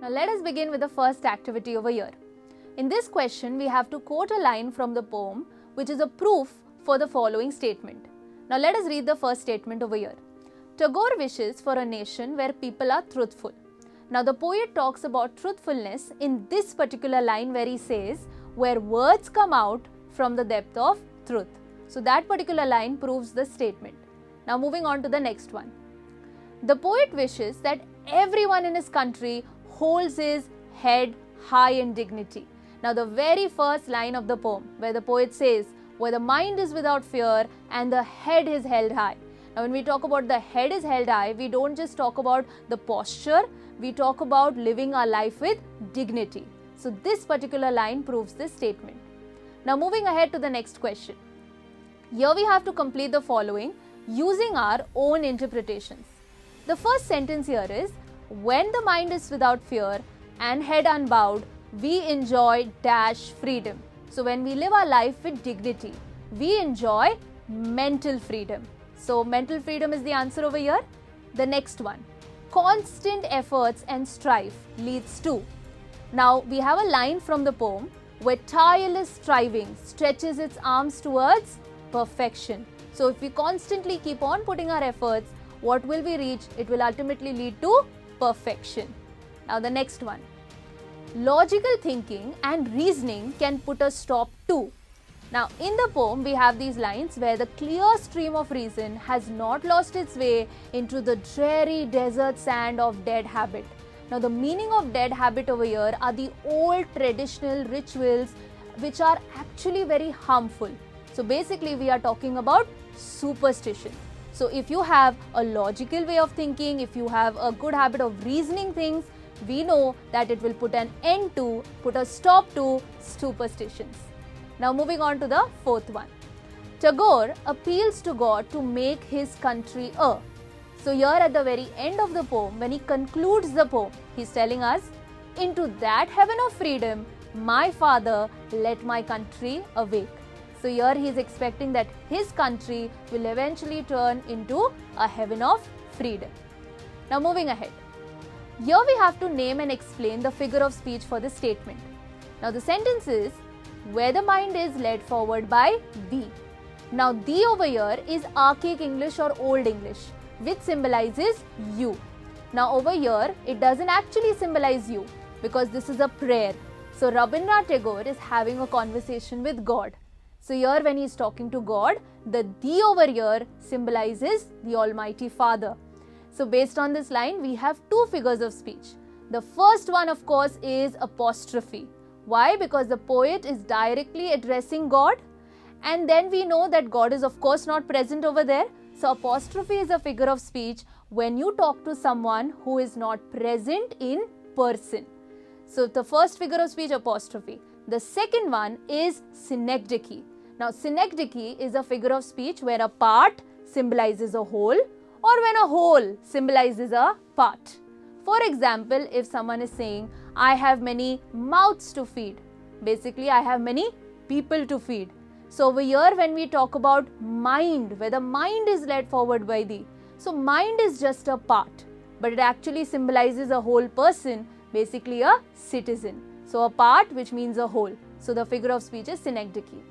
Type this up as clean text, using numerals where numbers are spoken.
Now let us begin with the first activity over here. In this question, we have to quote a line from the poem which is a proof for the following statement. Now let us read the first statement over here. Tagore wishes for a nation where people are truthful. Now the poet talks about truthfulness in this particular line where he says, where words come out from the depth of truth. So that particular line proves the statement. Now moving on to the next one. The poet wishes that everyone in his country holds his head high in dignity. Now the very first line of the poem where the poet says, where the mind is without fear and the head is held high. Now when we talk about the head is held high, we don't just talk about the posture, we talk about living our life with dignity. So this particular line proves this statement. Now moving ahead to the next question. Here we have to complete the following using our own interpretations. The first sentence here is, when the mind is without fear and head unbowed, we enjoy dash freedom. So when we live our life with dignity, we enjoy mental freedom. So mental freedom is the answer over here. The next one, constant efforts and strife leads to. Now we have a line from the poem where tireless striving stretches its arms towards perfection. So if we constantly keep on putting our efforts, what will we reach? It will ultimately lead to perfection. Now the next one. Logical thinking and reasoning can put a stop to. Now in the poem we have these lines where the clear stream of reason has not lost its way into the dreary desert sand of dead habit. Now the meaning of dead habit over here are the old traditional rituals which are actually very harmful. So basically we are talking about superstition. So if you have a logical way of thinking, if you have a good habit of reasoning things, we know that it will put an end to, put a stop to superstitions. Now moving on to the fourth one. Tagore appeals to God to make his country a. So here at the very end of the poem, when he concludes the poem, he's telling us, into that heaven of freedom, my father, let my country awake. So here he is expecting that his country will eventually turn into a heaven of freedom. Now moving ahead. Here we have to name and explain the figure of speech for this statement. Now the sentence is, where the mind is led forward by thee. Now thee over here is archaic English or Old English, which symbolizes you. Now over here, it doesn't actually symbolize you because this is a prayer. So Rabindranath Tagore is having a conversation with God. So here when he is talking to God, the thee over here symbolizes the Almighty Father. So based on this line, we have two figures of speech. The first one of course is apostrophe. Why? Because the poet is directly addressing God, and then we know that God is of course not present over there. So apostrophe is a figure of speech when you talk to someone who is not present in person. So the first figure of speech, apostrophe. The second one is synecdoche. Now synecdoche is a figure of speech where a part symbolizes a whole or when a whole symbolizes a part. For example, if someone is saying, I have many mouths to feed. Basically, I have many people to feed. So over here when we talk about mind, where the mind is led forward by thee. So mind is just a part, but it actually symbolizes a whole person, basically a citizen. So a part which means a whole. So the figure of speech is synecdoche.